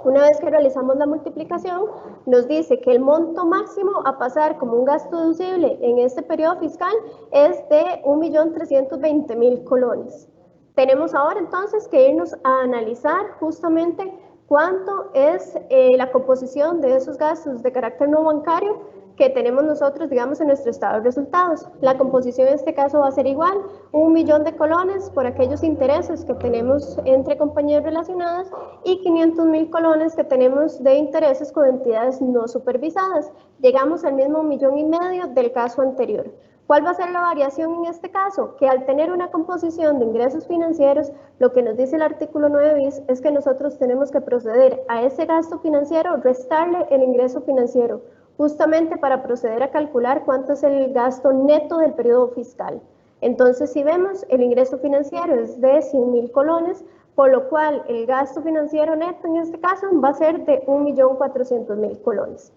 Una vez que realizamos la multiplicación, nos dice que el monto máximo a pasar como un gasto deducible en este periodo fiscal es de 1.320.000 colones. Tenemos ahora entonces que irnos a analizar justamente cuánto es la composición de esos gastos de carácter no bancario que tenemos nosotros, digamos, en nuestro estado de resultados. La composición en este caso va a ser igual, 1.000.000 de colones por aquellos intereses que tenemos entre compañías relacionadas y 500.000 colones que tenemos de intereses con entidades no supervisadas. Llegamos al mismo 1.5 millones del caso anterior. ¿Cuál va a ser la variación en este caso? Que al tener una composición de ingresos financieros, lo que nos dice el artículo 9 bis es que nosotros tenemos que proceder a ese gasto financiero, restarle el ingreso financiero, justamente para proceder a calcular cuánto es el gasto neto del periodo fiscal. Entonces, si vemos, el ingreso financiero es de 100.000 colones, por lo cual el gasto financiero neto en este caso va a ser de 1.400.000 colones.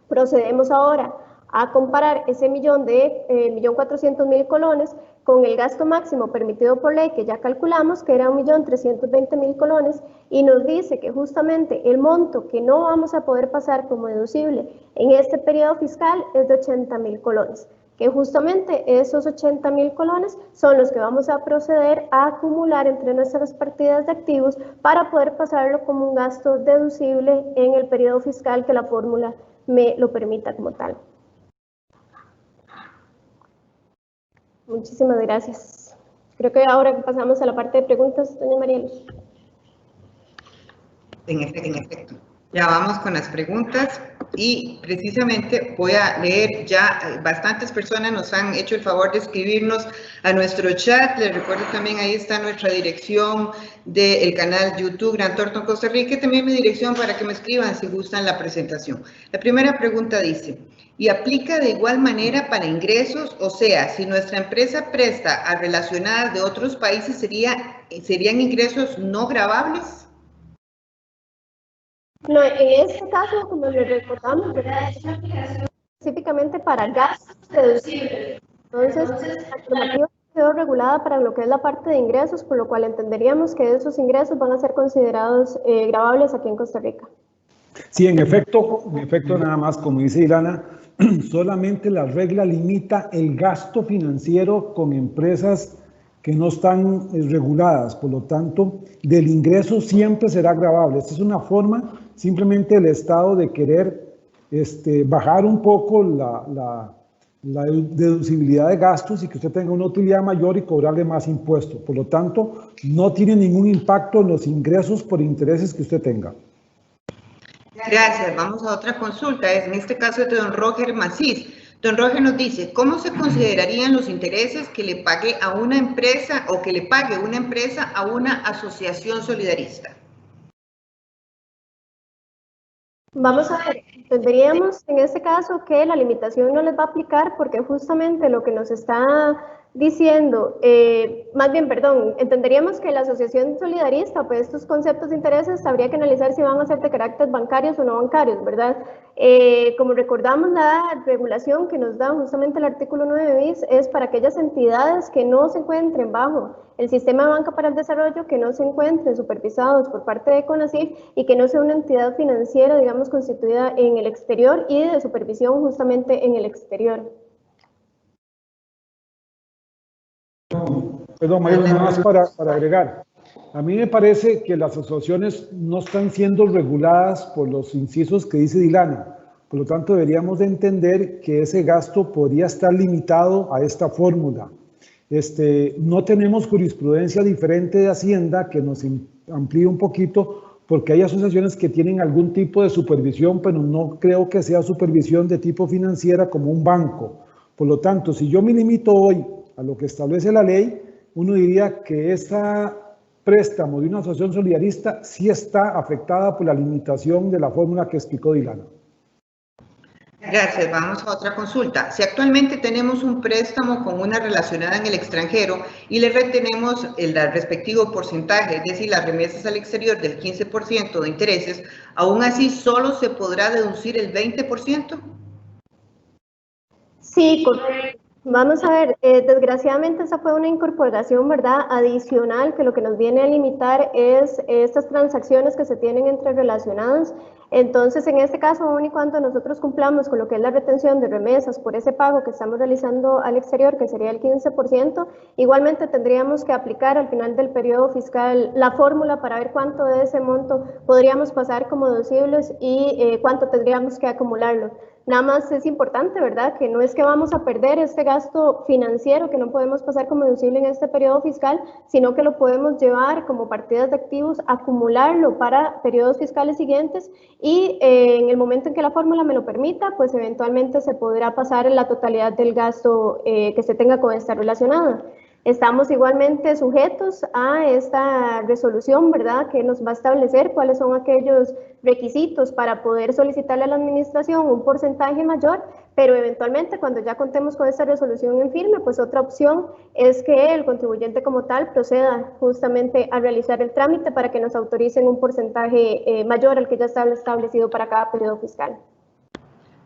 Procedemos ahora a comparar ese 1.400.000 colones con el gasto máximo permitido por ley que ya calculamos, que era 1.320.000 colones, y nos dice que justamente el monto que no vamos a poder pasar como deducible en este periodo fiscal es de 80.000 colones, que justamente esos 80.000 colones son los que vamos a proceder a acumular entre nuestras partidas de activos para poder pasarlo como un gasto deducible en el periodo fiscal que la fórmula me lo permita como tal. Muchísimas gracias. Creo que ahora pasamos a la parte de preguntas, doña María Luz. En efecto. Ya vamos con las preguntas y precisamente voy a leer ya, bastantes personas nos han hecho el favor de escribirnos a nuestro chat. Les recuerdo también, ahí está nuestra dirección del canal YouTube Grant Thornton Costa Rica, y también mi dirección para que me escriban si gustan la presentación. La primera pregunta dice, ¿y aplica de igual manera para ingresos? O sea, si nuestra empresa presta a relacionadas de otros países, ¿serían ingresos no gravables? No, en este caso, como les recordamos, es una aplicación específicamente para gastos deducibles. Entonces, la normativa quedó regulada para lo que es la parte de ingresos, por lo cual entenderíamos que esos ingresos van a ser considerados gravables aquí en Costa Rica. Sí, en efecto, nada más, como dice Ilana, solamente la regla limita el gasto financiero con empresas que no están reguladas, por lo tanto, del ingreso siempre será gravable. Esta es una forma simplemente del Estado de querer bajar un poco la deducibilidad de gastos y que usted tenga una utilidad mayor y cobrarle más impuestos. Por lo tanto, no tiene ningún impacto en los ingresos por intereses que usted tenga. Gracias. Vamos a otra consulta. En este caso es de don Roger Macís. Don Roger nos dice, ¿cómo se considerarían los intereses que le pague a una empresa o que le pague una empresa a una asociación solidarista? Vamos a ver, entenderíamos en este caso que la limitación no les va a aplicar porque justamente lo que nos está diciendo, más bien, perdón, entenderíamos que la asociación solidarista, pues estos conceptos de intereses habría que analizar si van a ser de carácter bancarios o no bancarios, ¿verdad? Como recordamos, la regulación que nos da justamente el artículo 9 bis es para aquellas entidades que no se encuentren bajo el sistema de banca para el desarrollo, que no se encuentren supervisados por parte de CONACYT y que no sea una entidad financiera, digamos, constituida en el exterior y de supervisión justamente en el exterior. Perdón, Mario, nada más para agregar. A mí me parece que las asociaciones no están siendo reguladas por los incisos que dice Dilana. Por lo tanto, deberíamos de entender que ese gasto podría estar limitado a esta fórmula. No tenemos jurisprudencia diferente de Hacienda que nos amplíe un poquito, porque hay asociaciones que tienen algún tipo de supervisión, pero no creo que sea supervisión de tipo financiera como un banco. Por lo tanto, si yo me limito hoy a lo que establece la ley, uno diría que ese préstamo de una asociación solidarista sí está afectada por la limitación de la fórmula que explicó Dilana. Gracias. Vamos a otra consulta. Si actualmente tenemos un préstamo con una relacionada en el extranjero y le retenemos el respectivo porcentaje, es decir, las remesas al exterior del 15% de intereses, ¿aún así solo se podrá deducir el 20%? Sí, correcto. Vamos a ver, desgraciadamente esa fue una incorporación, ¿verdad?, adicional, que lo que nos viene a limitar es estas transacciones que se tienen entre relacionadas. Entonces, en este caso, aun y cuando nosotros cumplamos con lo que es la retención de remesas por ese pago que estamos realizando al exterior, que sería el 15%, igualmente tendríamos que aplicar al final del periodo fiscal la fórmula para ver cuánto de ese monto podríamos pasar como deducibles y cuánto tendríamos que acumularlo. Nada más es importante, ¿verdad?, que no es que vamos a perder este gasto financiero que no podemos pasar como deducible en este periodo fiscal, sino que lo podemos llevar como partidas de activos, acumularlo para periodos fiscales siguientes y en el momento en que la fórmula me lo permita, pues eventualmente se podrá pasar en la totalidad del gasto que se tenga con esta relacionada. Estamos igualmente sujetos a esta resolución, ¿verdad?, que nos va a establecer cuáles son aquellos requisitos para poder solicitarle a la administración un porcentaje mayor, pero eventualmente cuando ya contemos con esta resolución en firme, pues otra opción es que el contribuyente como tal proceda justamente a realizar el trámite para que nos autoricen un porcentaje mayor al que ya está establecido para cada periodo fiscal.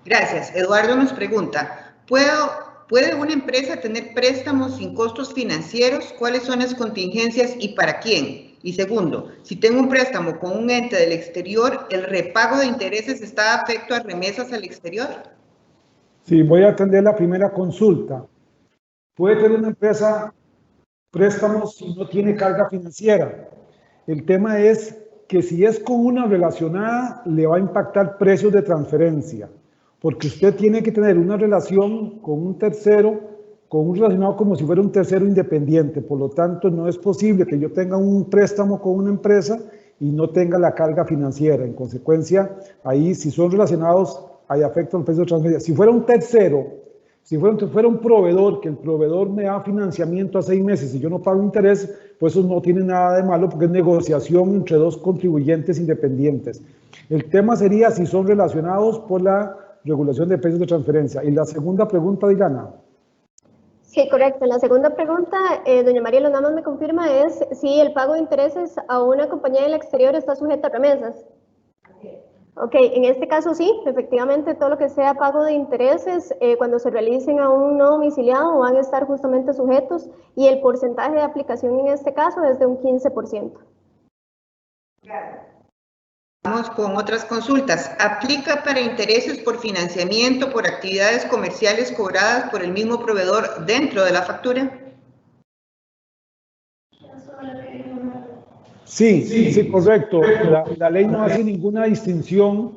Gracias. Eduardo nos pregunta, ¿puede una empresa tener préstamos sin costos financieros? ¿Cuáles son las contingencias y para quién? Y segundo, si tengo un préstamo con un ente del exterior, ¿el repago de intereses está afecto a remesas al exterior? Sí, voy a atender la primera consulta. ¿Puede tener una empresa préstamos si no tiene carga financiera? El tema es que si es con una relacionada, le va a impactar precios de transferencia, porque usted tiene que tener una relación con un tercero, con un relacionado como si fuera un tercero independiente. Por lo tanto, no es posible que yo tenga un préstamo con una empresa y no tenga la carga financiera. En consecuencia, ahí si son relacionados, hay afecto al precio de transferencia. Si fuera un tercero, si fuera un proveedor, que el proveedor me da financiamiento a 6 meses y yo no pago interés, pues eso no tiene nada de malo porque es negociación entre dos contribuyentes independientes. El tema sería si son relacionados por la regulación de precios de transferencia. Y la segunda pregunta, Dilana. Sí, correcto. La segunda pregunta, doña María, nada más me confirma, es si el pago de intereses a una compañía del exterior está sujeta a remesas. Ok, en este caso sí, efectivamente todo lo que sea pago de intereses, cuando se realicen a un no domiciliado van a estar justamente sujetos y el porcentaje de aplicación en este caso es de un 15%. Vamos con otras consultas. ¿Aplica para intereses por financiamiento por actividades comerciales cobradas por el mismo proveedor dentro de la factura? Sí, correcto. La ley no hace ninguna distinción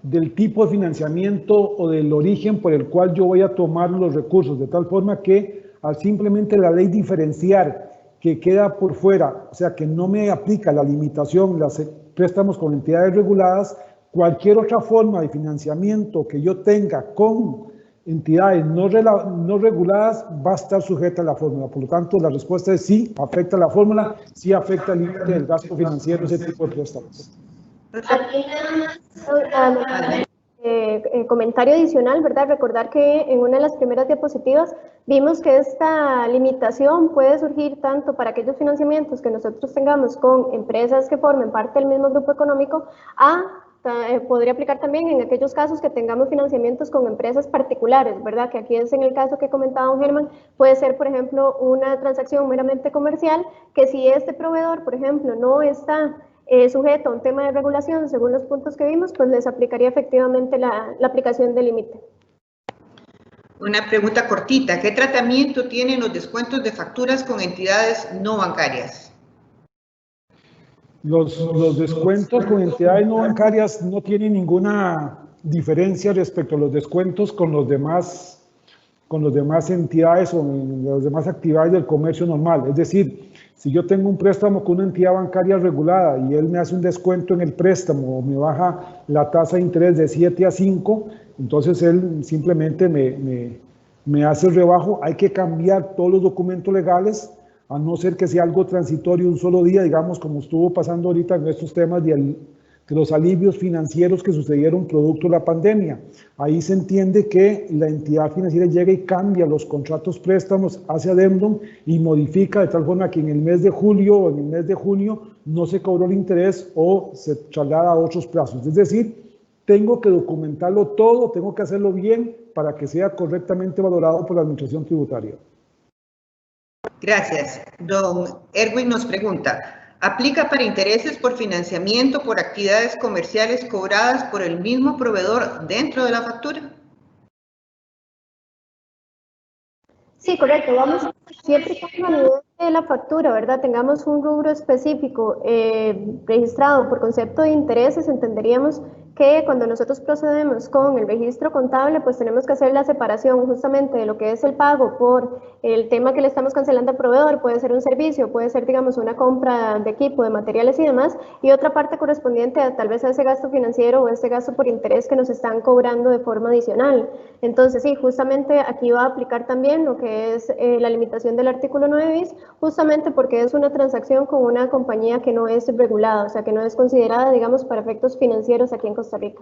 del tipo de financiamiento o del origen por el cual yo voy a tomar los recursos, de tal forma que al simplemente la ley diferenciar que queda por fuera, o sea, que no me aplica la limitación, los préstamos con entidades reguladas, cualquier otra forma de financiamiento que yo tenga con entidades no reguladas va a estar sujeta a la fórmula. Por lo tanto, la respuesta es sí, afecta la fórmula, sí afecta el límite del gasto financiero, ese tipo de préstamos. Aquí nada más, comentario adicional, ¿verdad? Recordar que en una de las primeras diapositivas vimos que esta limitación puede surgir tanto para aquellos financiamientos que nosotros tengamos con empresas que formen parte del mismo grupo económico, podría aplicar también en aquellos casos que tengamos financiamientos con empresas particulares, ¿verdad? Que aquí es en el caso que comentaba don Germán, puede ser, por ejemplo, una transacción meramente comercial, que si este proveedor, por ejemplo, no está sujeto a un tema de regulación, según los puntos que vimos, pues les aplicaría efectivamente la aplicación del límite. Una pregunta cortita. ¿Qué tratamiento tienen los descuentos de facturas con entidades no bancarias? Los descuentos con entidades no bancarias no tienen ninguna diferencia respecto a los descuentos con los demás entidades o las demás actividades del comercio normal. Es decir, si yo tengo un préstamo con una entidad bancaria regulada y él me hace un descuento en el préstamo o me baja la tasa de interés de 7 a 5, entonces él simplemente me hace el rebajo. Hay que cambiar todos los documentos legales, a no ser que sea algo transitorio, un solo día, digamos, como estuvo pasando ahorita en estos temas de los alivios financieros que sucedieron producto de la pandemia. Ahí se entiende que la entidad financiera llega y cambia los contratos préstamos, hace adendum y modifica de tal forma que en el mes de julio o en el mes de junio no se cobró el interés o se traslada a otros plazos. Es decir, tengo que documentarlo todo, tengo que hacerlo bien para que sea correctamente valorado por la Administración Tributaria. Gracias. Don Erwin nos pregunta, ¿aplica para intereses por financiamiento por actividades comerciales cobradas por el mismo proveedor dentro de la factura? Sí, correcto. Vamos, siempre y cuando a nivel de la factura, ¿verdad? Tengamos un rubro específico registrado por concepto de intereses, entenderíamos que cuando nosotros procedemos con el registro contable, pues tenemos que hacer la separación justamente de lo que es el pago por el tema que le estamos cancelando al proveedor, puede ser un servicio, puede ser, digamos, una compra de equipo, de materiales y demás, y otra parte correspondiente a tal vez a ese gasto financiero o ese gasto por interés que nos están cobrando de forma adicional. Entonces, sí, justamente aquí va a aplicar también lo que es la limitación del artículo 9 bis, justamente porque es una transacción con una compañía que no es regulada, o sea, que no es considerada, digamos, para efectos financieros aquí en Costa Rica.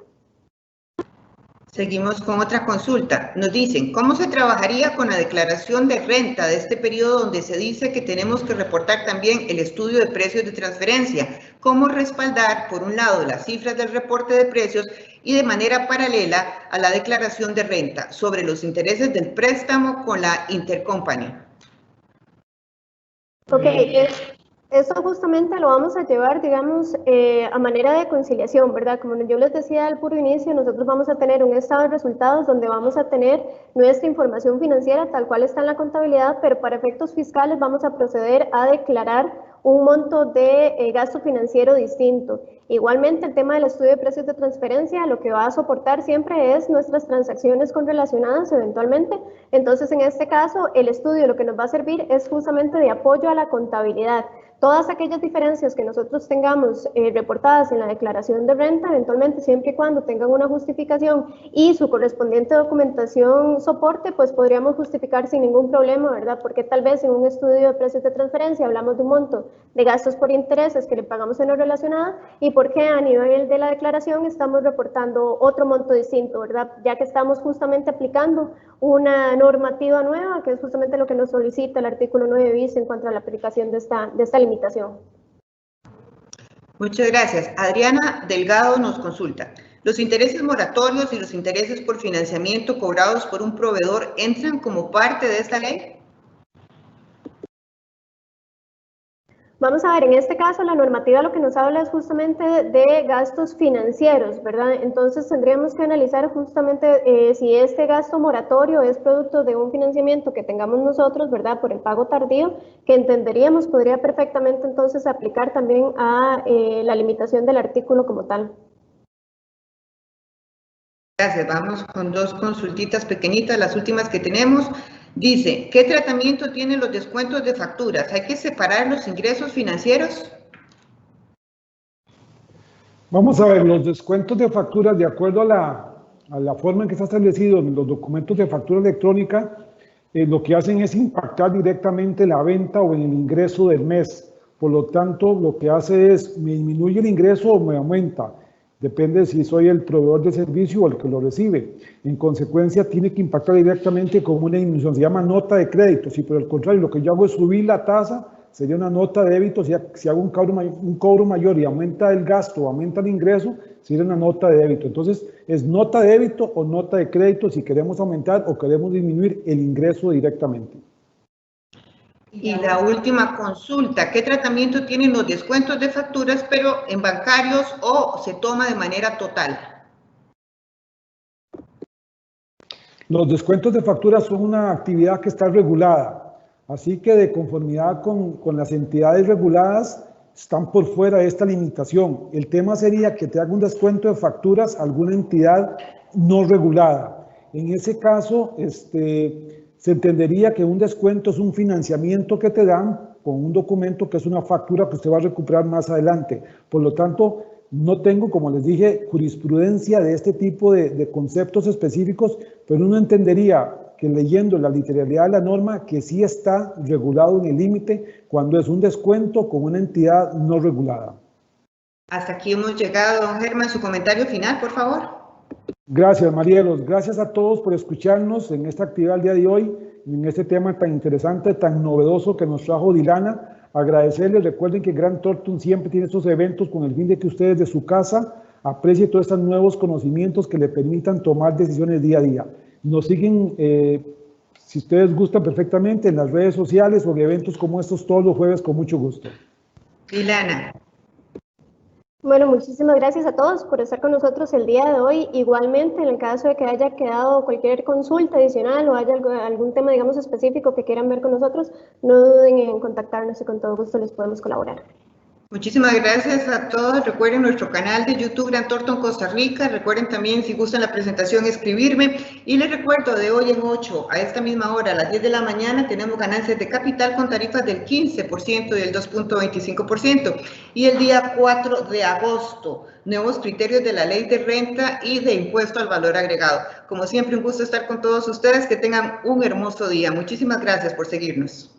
Seguimos con otra consulta. Nos dicen, ¿cómo se trabajaría con la declaración de renta de este periodo donde se dice que tenemos que reportar también el estudio de precios de transferencia? ¿Cómo respaldar, por un lado, las cifras del reporte de precios y de manera paralela a la declaración de renta sobre los intereses del préstamo con la intercompany? Ok, eso justamente lo vamos a llevar, digamos, a manera de conciliación, ¿verdad? Como yo les decía al puro inicio, nosotros vamos a tener un estado de resultados donde vamos a tener nuestra información financiera tal cual está en la contabilidad, pero para efectos fiscales vamos a proceder a declarar un monto de gasto financiero distinto. Igualmente, el tema del estudio de precios de transferencia, lo que va a soportar siempre es nuestras transacciones correlacionadas eventualmente. Entonces, en este caso, el estudio lo que nos va a servir es justamente de apoyo a la contabilidad. Todas aquellas diferencias que nosotros tengamos reportadas en la declaración de renta, eventualmente siempre y cuando tengan una justificación y su correspondiente documentación soporte, pues podríamos justificar sin ningún problema, ¿verdad? Porque tal vez en un estudio de precios de transferencia hablamos de un monto de gastos por intereses que le pagamos en lo relacionado y por qué a nivel de la declaración estamos reportando otro monto distinto, ¿verdad? Ya que estamos justamente aplicando una normativa nueva, que es justamente lo que nos solicita el artículo 9 bis en cuanto a la aplicación de esta limitación. Muchas gracias. Adriana Delgado nos consulta. ¿Los intereses moratorios y los intereses por financiamiento cobrados por un proveedor entran como parte de esta ley? Vamos a ver, en este caso la normativa lo que nos habla es justamente de gastos financieros, ¿verdad? Entonces tendríamos que analizar justamente si este gasto moratorio es producto de un financiamiento que tengamos nosotros, ¿verdad? Por el pago tardío, que entenderíamos podría perfectamente entonces aplicar también a la limitación del artículo como tal. Gracias, vamos con dos consultitas pequeñitas, las últimas que tenemos. Dice, ¿qué tratamiento tienen los descuentos de facturas? ¿Hay que separar los ingresos financieros? Vamos a ver, los descuentos de facturas, de acuerdo a la forma en que está establecido en los documentos de factura electrónica, lo que hacen es impactar directamente la venta o en el ingreso del mes. Por lo tanto, lo que hace es, me disminuye el ingreso o me aumenta. Depende si soy el proveedor de servicio o el que lo recibe. En consecuencia, tiene que impactar directamente con una disminución. Se llama nota de crédito. Si por el contrario lo que yo hago es subir la tasa, sería una nota de débito. Si hago un cobro mayor y aumenta el gasto o aumenta el ingreso, sería una nota de débito. Entonces, es nota de débito o nota de crédito si queremos aumentar o queremos disminuir el ingreso directamente. Y la última consulta, ¿qué tratamiento tienen los descuentos de facturas, pero en bancarios o se toma de manera total? Los descuentos de facturas son una actividad que está regulada, así que de conformidad con las entidades reguladas están por fuera de esta limitación. El tema sería que te haga un descuento de facturas a alguna entidad no regulada. En ese caso, se entendería que un descuento es un financiamiento que te dan con un documento que es una factura que usted va a recuperar más adelante. Por lo tanto, no tengo, como les dije, jurisprudencia de este tipo de conceptos específicos, pero uno entendería que leyendo la literalidad de la norma que sí está regulado en el límite cuando es un descuento con una entidad no regulada. Hasta aquí hemos llegado, don Germán. Su comentario final, por favor. Gracias, Marielos. Gracias a todos por escucharnos en esta actividad del día de hoy, en este tema tan interesante, tan novedoso que nos trajo Dilana. Agradecerles, recuerden que Grant Thornton siempre tiene estos eventos con el fin de que ustedes de su casa aprecien todos estos nuevos conocimientos que le permitan tomar decisiones día a día. Nos siguen, si ustedes gustan perfectamente, en las redes sociales o en eventos como estos todos los jueves con mucho gusto. Dilana. Bueno, muchísimas gracias a todos por estar con nosotros el día de hoy. Igualmente, en el caso de que haya quedado cualquier consulta adicional o haya algún tema, digamos, específico que quieran ver con nosotros, no duden en contactarnos y con todo gusto les podemos colaborar. Muchísimas gracias a todos. Recuerden nuestro canal de YouTube Grant Thornton Costa Rica. Recuerden también, si gustan la presentación, escribirme. Y les recuerdo, de hoy en 8 a esta misma hora, a las 10 de la mañana, tenemos ganancias de capital con tarifas del 15% y del 2.25%. Y el día 4 de agosto, nuevos criterios de la ley de renta y de impuesto al valor agregado. Como siempre, un gusto estar con todos ustedes. Que tengan un hermoso día. Muchísimas gracias por seguirnos.